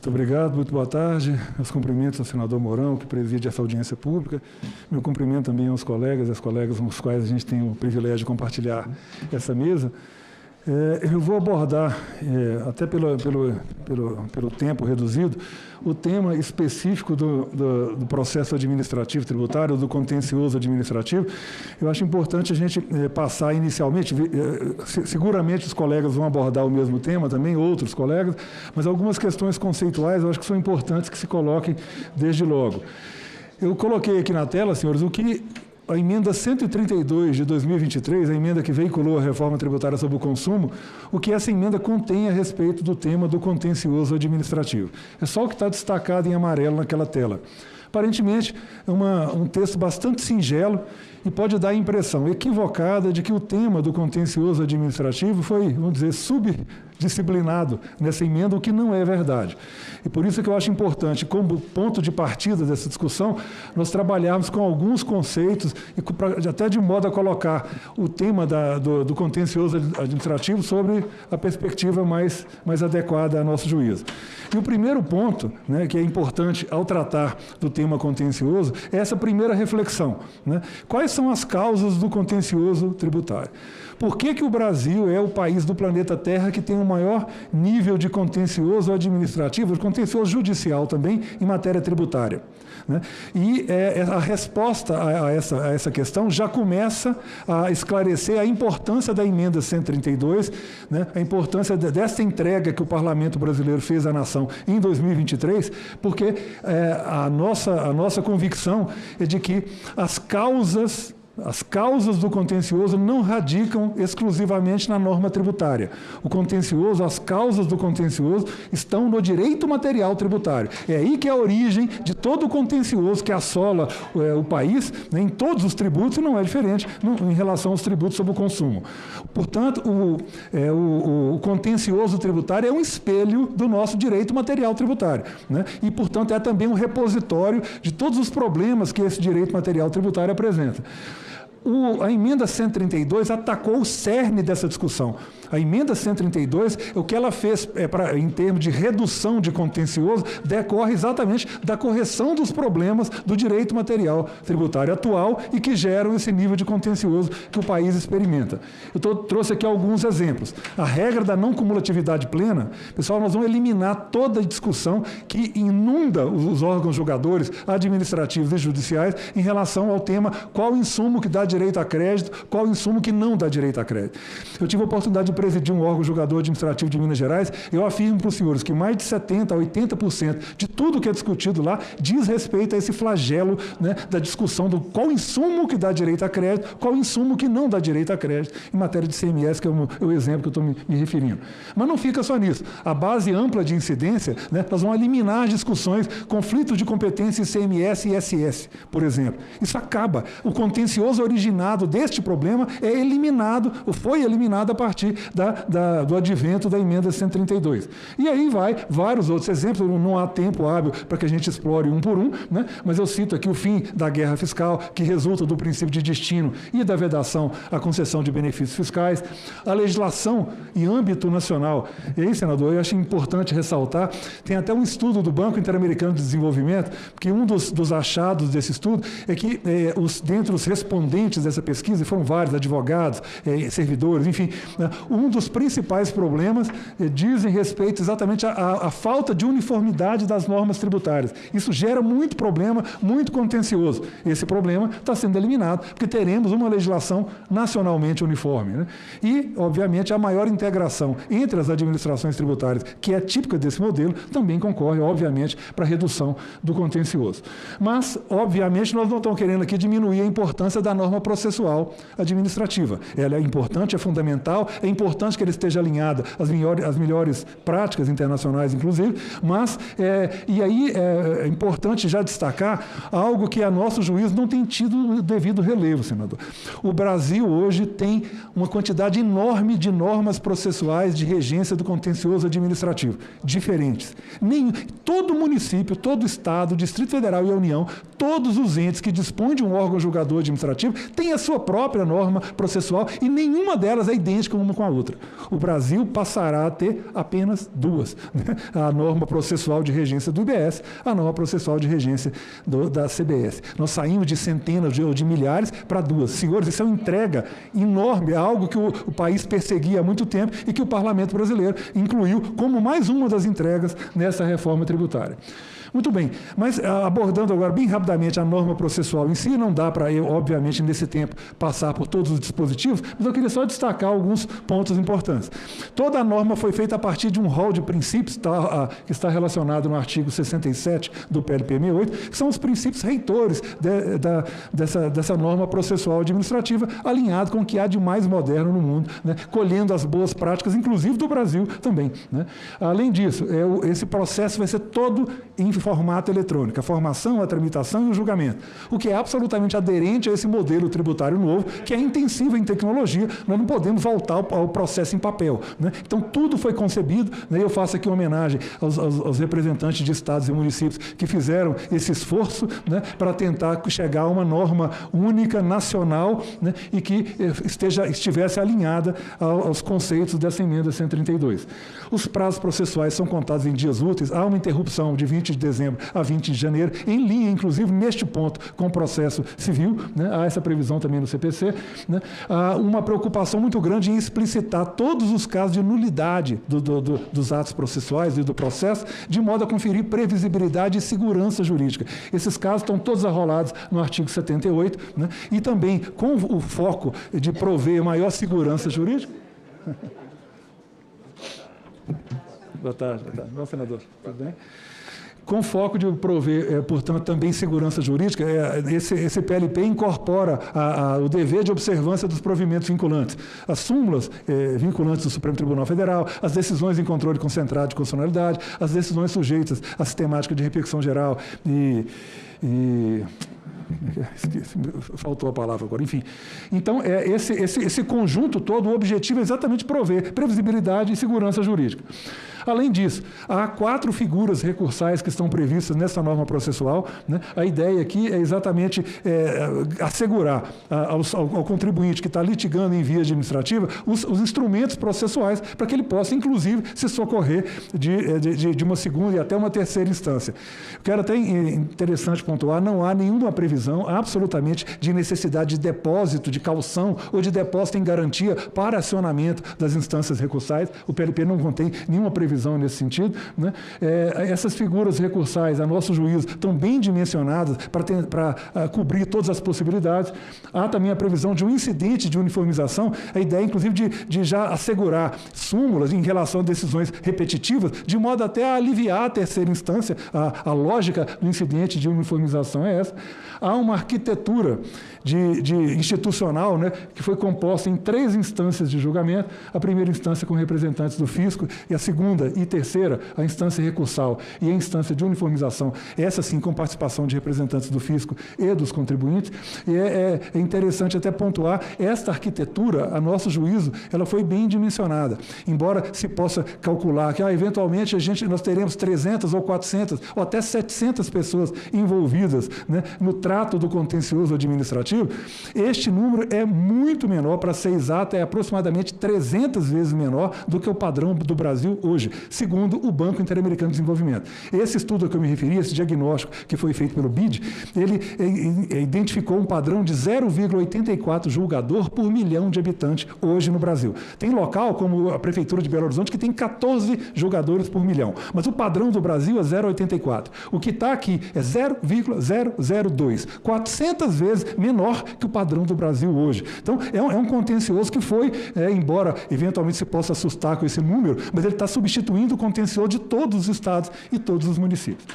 Muito obrigado, muito boa tarde. Meus cumprimentos ao senador Mourão, que preside essa audiência pública. Meu cumprimento também aos colegas e às colegas com os quais a gente tem o privilégio de compartilhar essa mesa. Eu vou abordar, até pelo tempo reduzido, o tema específico do processo administrativo tributário, do contencioso administrativo. Eu acho importante a gente passar inicialmente, seguramente os colegas vão abordar o mesmo tema também, outros colegas, mas algumas questões conceituais eu acho que são importantes que se coloquem desde logo. Eu coloquei aqui na tela, senhores, o que a emenda 132 de 2023, a emenda que veiculou a reforma tributária sobre o consumo, o que essa emenda contém a respeito do tema do contencioso administrativo. É só o que está destacado em amarelo naquela tela. Aparentemente, é um texto bastante singelo e pode dar a impressão equivocada de que o tema do contencioso administrativo foi, vamos dizer, subdisciplinado nessa emenda, o que não é verdade. E por isso que eu acho importante, como ponto de partida dessa discussão, nós trabalharmos com alguns conceitos, e até de modo a colocar o tema do contencioso administrativo sobre a perspectiva mais adequada a nosso juízo. E o primeiro ponto, né, que é importante ao tratar do tema contencioso, é essa primeira reflexão, né? Quais são as causas do contencioso tributário? Por que o Brasil é o país do planeta Terra que tem o maior nível de contencioso administrativo, de contencioso judicial também, em matéria tributária? Né? E a resposta a essa questão já começa a esclarecer a importância da emenda 132, né? A importância dessa entrega que o Parlamento brasileiro fez à nação em 2023, porque a nossa convicção é de que as causas do contencioso não radicam exclusivamente na norma tributária. O contencioso, as causas do contencioso estão no direito material tributário. É aí que é a origem de todo o contencioso que assola o país, né, em todos os tributos, e não é diferente em relação aos tributos sobre o consumo. Portanto, o contencioso tributário é um espelho do nosso direito material tributário, né? E, portanto, é também um repositório de todos os problemas que esse direito material tributário apresenta. A emenda 132 atacou o cerne dessa discussão. A emenda 132, o que ela fez em termos de redução de contencioso, decorre exatamente da correção dos problemas do direito material tributário atual e que geram esse nível de contencioso que o país experimenta. Eu trouxe aqui alguns exemplos. A regra da não cumulatividade plena, pessoal, nós vamos eliminar toda a discussão que inunda os órgãos julgadores, administrativos e judiciais em relação ao tema qual insumo que dá direito a crédito, qual insumo que não dá direito a crédito. Eu tive a oportunidade de presidir um órgão julgador administrativo de Minas Gerais, eu afirmo para os senhores que mais de 70% a 80% de tudo que é discutido lá diz respeito a esse flagelo, né, da discussão do qual insumo que dá direito a crédito, qual insumo que não dá direito a crédito, em matéria de CMS, que é o exemplo que eu estou me referindo. Mas não fica só nisso. A base ampla de incidência, né, nós vamos eliminar as discussões, conflitos de competência em CMS e ISS, por exemplo. Isso acaba. O contencioso originado deste problema é eliminado, ou foi eliminado a partir do advento da emenda 132. E aí vai vários outros exemplos, não há tempo hábil para que a gente explore um por um, né? Mas eu cito aqui o fim da guerra fiscal, que resulta do princípio de destino e da vedação à concessão de benefícios fiscais, a legislação em âmbito nacional. E aí, senador, eu acho importante ressaltar, tem até um estudo do Banco Interamericano de Desenvolvimento, que um dos achados desse estudo é que dentre os respondentes dessa pesquisa, e foram vários, advogados, servidores, enfim, né, um dos principais problemas dizem respeito exatamente à falta de uniformidade das normas tributárias. Isso gera muito problema, muito contencioso. Esse problema está sendo eliminado, porque teremos uma legislação nacionalmente uniforme, né? E, obviamente, a maior integração entre as administrações tributárias, que é típica desse modelo, também concorre, obviamente, para a redução do contencioso. Mas, obviamente, nós não estamos querendo aqui diminuir a importância da norma processual administrativa. Ela é importante, é fundamental, é importante que ela esteja alinhada às melhores práticas internacionais, inclusive, mas, e aí é importante já destacar algo que a nosso juízo não tem tido devido relevo, senador. O Brasil hoje tem uma quantidade enorme de normas processuais de regência do contencioso administrativo, diferentes. todo município, todo estado, Distrito Federal e a União, todos os entes que dispõem de um órgão julgador administrativo têm a sua própria norma processual e nenhuma delas é idêntica uma com a outra. O Brasil passará a ter apenas duas, né? A norma processual de regência do IBS, a norma processual de regência da CBS. Nós saímos de centenas ou de milhares para duas. Senhores, isso é uma entrega enorme, é algo que o país perseguia há muito tempo e que o Parlamento brasileiro incluiu como mais uma das entregas nessa reforma tributária. Muito bem, mas abordando agora bem rapidamente a norma processual em si, não dá para eu, obviamente, nesse tempo, passar por todos os dispositivos, mas eu queria só destacar alguns pontos importantes. Toda a norma foi feita a partir de um rol de princípios que está relacionado no artigo 67 do PLP 68, que são os princípios reitores dessa norma processual administrativa, alinhado com o que há de mais moderno no mundo, né, colhendo as boas práticas, inclusive do Brasil também, né. Além disso, esse processo vai ser todo em formato eletrônico, a formação, a tramitação e o julgamento, o que é absolutamente aderente a esse modelo tributário novo, que é intensivo em tecnologia, nós não podemos voltar ao processo em papel, né? Então, tudo foi concebido, né? Eu faço aqui uma homenagem aos representantes de estados e municípios que fizeram esse esforço, né, para tentar chegar a uma norma única, nacional, né, e que estivesse alinhada aos conceitos dessa emenda 132. Os prazos processuais são contados em dias úteis, há uma interrupção de 20 de dezembro a 20 de janeiro, em linha, inclusive, neste ponto, com o processo civil, né? Há essa previsão também no CPC, né? Há uma preocupação muito grande em explicitar todos os casos de nulidade dos atos processuais e do processo, de modo a conferir previsibilidade e segurança jurídica. Esses casos estão todos arrolados no artigo 78, né? E também com o foco de prover maior segurança jurídica. Boa tarde. Bom, senador. Tudo bem? Com foco de prover, portanto, também segurança jurídica, esse PLP incorpora o dever de observância dos provimentos vinculantes, as súmulas vinculantes do Supremo Tribunal Federal, as decisões em controle concentrado de constitucionalidade, as decisões sujeitas à sistemática de repercussão geral faltou a palavra agora, enfim. Então, esse conjunto todo, o objetivo é exatamente prover previsibilidade e segurança jurídica. Além disso, há 4 figuras recursais que estão previstas nessa norma processual, né? A ideia aqui é exatamente assegurar ao contribuinte que está litigando em via administrativa os instrumentos processuais para que ele possa, inclusive, se socorrer de uma segunda e até uma terceira instância. Eu quero até interessante pontuar, não há nenhuma previsão absolutamente de necessidade de depósito, de caução ou de depósito em garantia para acionamento das instâncias recursais. O PLP não contém nenhuma previsão nesse sentido, né? Essas figuras recursais, a nosso juízo, estão bem dimensionadas para cobrir todas as possibilidades. Há também a previsão de um incidente de uniformização, a ideia, inclusive, de já assegurar súmulas em relação a decisões repetitivas, de modo até a aliviar a terceira instância. A lógica do incidente de uniformização é essa. Há uma arquitetura institucional, né, que foi composta em 3 instâncias de julgamento, a primeira instância com representantes do fisco e a segunda e terceira, a instância recursal e a instância de uniformização, essa sim com participação de representantes do fisco e dos contribuintes. E é interessante até pontuar, esta arquitetura, a nosso juízo, ela foi bem dimensionada, embora se possa calcular que eventualmente nós teremos 300 ou 400 ou até 700 pessoas envolvidas, né, no trato do contencioso administrativo. Este número é muito menor, para ser exato, é aproximadamente 300 vezes menor do que o padrão do Brasil hoje, segundo o Banco Interamericano de Desenvolvimento. Esse estudo a que eu me referi, esse diagnóstico que foi feito pelo BID, ele identificou um padrão de 0,84 julgador por milhão de habitantes hoje no Brasil. Tem local, como a Prefeitura de Belo Horizonte, que tem 14 julgadores por milhão, mas o padrão do Brasil é 0,84. O que está aqui é 0,002, 400 vezes menor que o padrão do Brasil hoje. Então, é um contencioso que foi, embora eventualmente se possa assustar com esse número, mas ele está substituindo o contencioso de todos os estados e todos os municípios.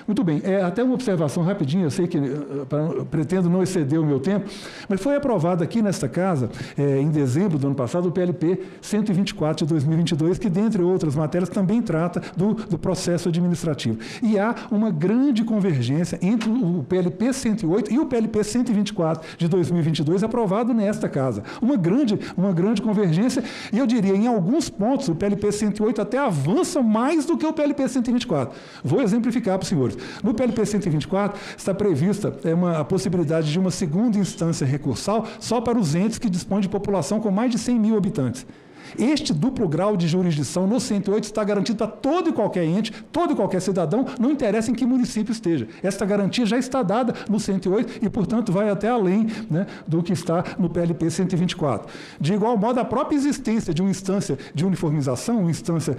Muito bem, até uma observação rapidinha, eu sei que pretendo não exceder o meu tempo, mas foi aprovado aqui nesta casa, em dezembro do ano passado, o PLP 124 de 2022, que, dentre outras matérias, também trata do processo administrativo. E há uma grande convergência entre o PLP 108 e o PLP 124 de 2022, aprovado nesta casa. Uma grande convergência, e eu diria, em alguns pontos, o PLP 108 até avança mais do que o PLP 124. Vou exemplificar para os senhores. No PLP 124 está prevista a possibilidade de uma segunda instância recursal só para os entes que dispõem de população com mais de 100 mil habitantes. Este duplo grau de jurisdição no 108 está garantido para todo e qualquer ente, todo e qualquer cidadão, não interessa em que município esteja. Esta garantia já está dada no 108 e, portanto, vai até além, né, do que está no PLP 124. De igual modo, a própria existência de uma instância de uniformização, uma instância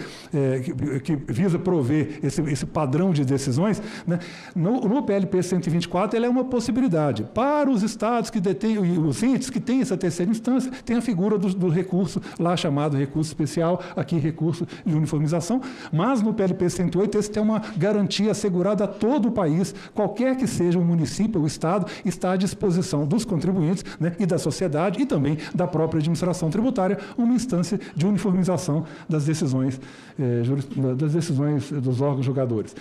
que visa prover esse padrão de decisões, né, no PLP 124, ela é uma possibilidade. Para os estados que detêm, os entes que têm essa terceira instância, tem a figura do recurso lá chamado recurso especial, aqui recurso de uniformização, mas no PLP 108 esse tem uma garantia assegurada a todo o país, qualquer que seja o município ou o estado, está à disposição dos contribuintes, né, e da sociedade e também da própria administração tributária, uma instância de uniformização das decisões dos órgãos julgadores.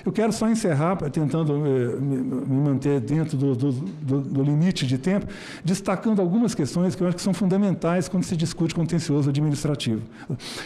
Eu quero só encerrar, tentando me manter dentro do limite de tempo, destacando algumas questões que eu acho que são fundamentais quando se discute contencioso administrativo.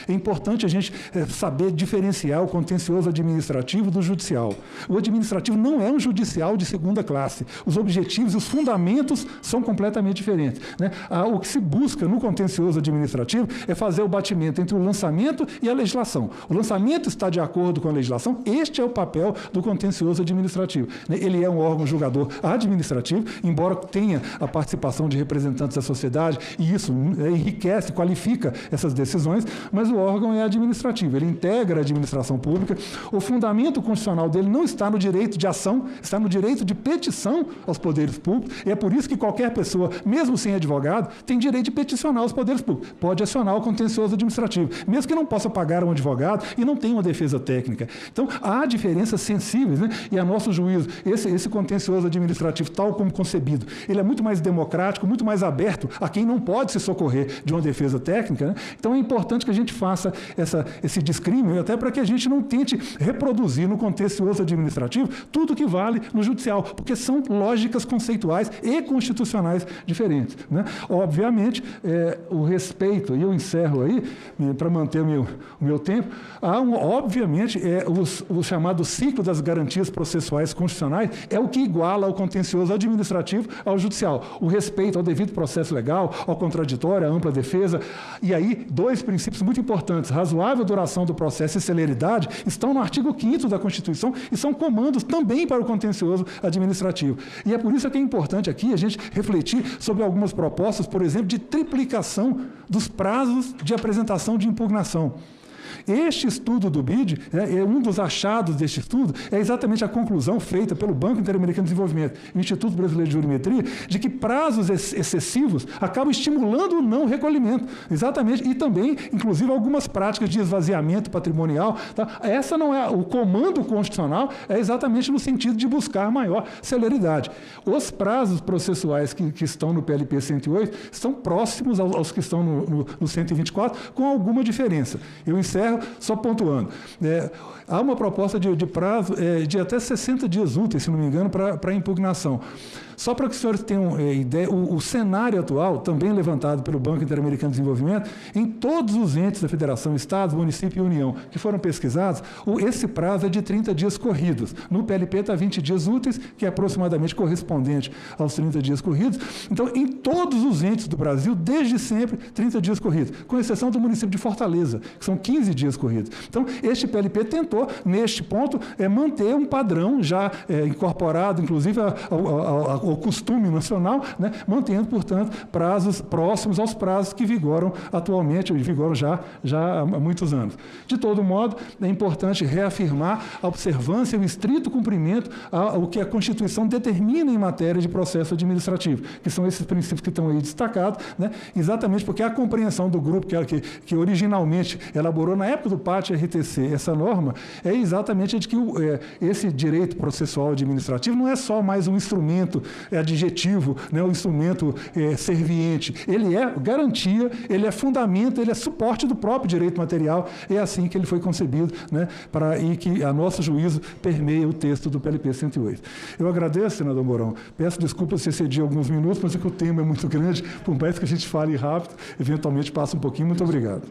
É importante a gente saber diferenciar o contencioso administrativo do judicial. O administrativo não é um judicial de segunda classe. Os objetivos e os fundamentos são completamente diferentes, né? O que se busca no contencioso administrativo é fazer o batimento entre o lançamento e a legislação. O lançamento está de acordo com a legislação, este é o papel do contencioso administrativo. Ele é um órgão julgador administrativo, embora tenha a participação de representantes da sociedade, e isso enriquece, qualifica essas decisões, mas o órgão é administrativo, ele integra a administração pública. O fundamento constitucional dele não está no direito de ação, está no direito de petição aos poderes públicos, e é por isso que qualquer pessoa, mesmo sem advogado, tem direito de peticionar aos poderes públicos, pode acionar o contencioso administrativo, mesmo que não possa pagar um advogado e não tenha uma defesa técnica. Então, há diferenças sensíveis, né? E a nosso juízo, esse contencioso administrativo, tal como concebido, ele é muito mais democrático, muito mais aberto a quem não pode se socorrer de uma defesa técnica, né? Então é importante que a gente faça esse discrímino, até para que a gente não tente reproduzir no contencioso administrativo tudo que vale no judicial, porque são lógicas conceituais e constitucionais diferentes, né? Obviamente, o respeito, e eu encerro aí, para manter o meu tempo, obviamente, o chamado ciclo das garantias processuais constitucionais é o que iguala o contencioso administrativo ao judicial. O respeito ao devido processo legal, ao contraditório, à ampla defesa. E aí, dois princípios muito importantes, razoável duração do processo e celeridade, estão no artigo 5º da Constituição e são comandos também para o contencioso administrativo. E é por isso que é importante aqui a gente refletir sobre algumas propostas, por exemplo, de triplicação dos prazos de apresentação de impugnação. Este estudo do BID, um dos achados deste estudo, é exatamente a conclusão feita pelo Banco Interamericano de Desenvolvimento e o Instituto Brasileiro de Jurimetria, de que prazos excessivos acabam estimulando o não recolhimento. Exatamente, e também, inclusive, algumas práticas de esvaziamento patrimonial. Tá? Essa não é o comando constitucional, é exatamente no sentido de buscar maior celeridade. Os prazos processuais que estão no PLP 108 estão próximos aos que estão no 124, com alguma diferença. Eu encerro só pontuando. Há uma proposta de prazo de até 60 dias úteis, se não me engano, para impugnação. Só para que os senhores tenham ideia, o cenário atual, também levantado pelo Banco Interamericano de Desenvolvimento, em todos os entes da Federação, Estados, Município e União, que foram pesquisados, esse prazo é de 30 dias corridos. No PLP está 20 dias úteis, que é aproximadamente correspondente aos 30 dias corridos. Então, em todos os entes do Brasil, desde sempre, 30 dias corridos, com exceção do município de Fortaleza, que são 15 dias corridos. Então, este PLP tentou, neste ponto, manter um padrão já incorporado, inclusive, ao costume nacional, né, mantendo, portanto, prazos próximos aos prazos que vigoram atualmente, vigoram já há muitos anos. De todo modo, é importante reafirmar a observância e o estrito cumprimento ao que a Constituição determina em matéria de processo administrativo, que são esses princípios que estão aí destacados, né, exatamente porque a compreensão do grupo que originalmente elaborou na época do pátio RTC, essa norma é exatamente a de que esse direito processual administrativo não é só mais um instrumento adjetivo, né, um instrumento serviente. Ele é garantia, ele é fundamento, ele é suporte do próprio direito material. É assim que ele foi concebido, né, e que, a nosso juízo, permeia o texto do PLP 108. Eu agradeço, senador Mourão. Peço desculpas se excedi alguns minutos, mas é que o tema é muito grande, por mais que a gente fale rápido, eventualmente passa um pouquinho. Muito obrigado.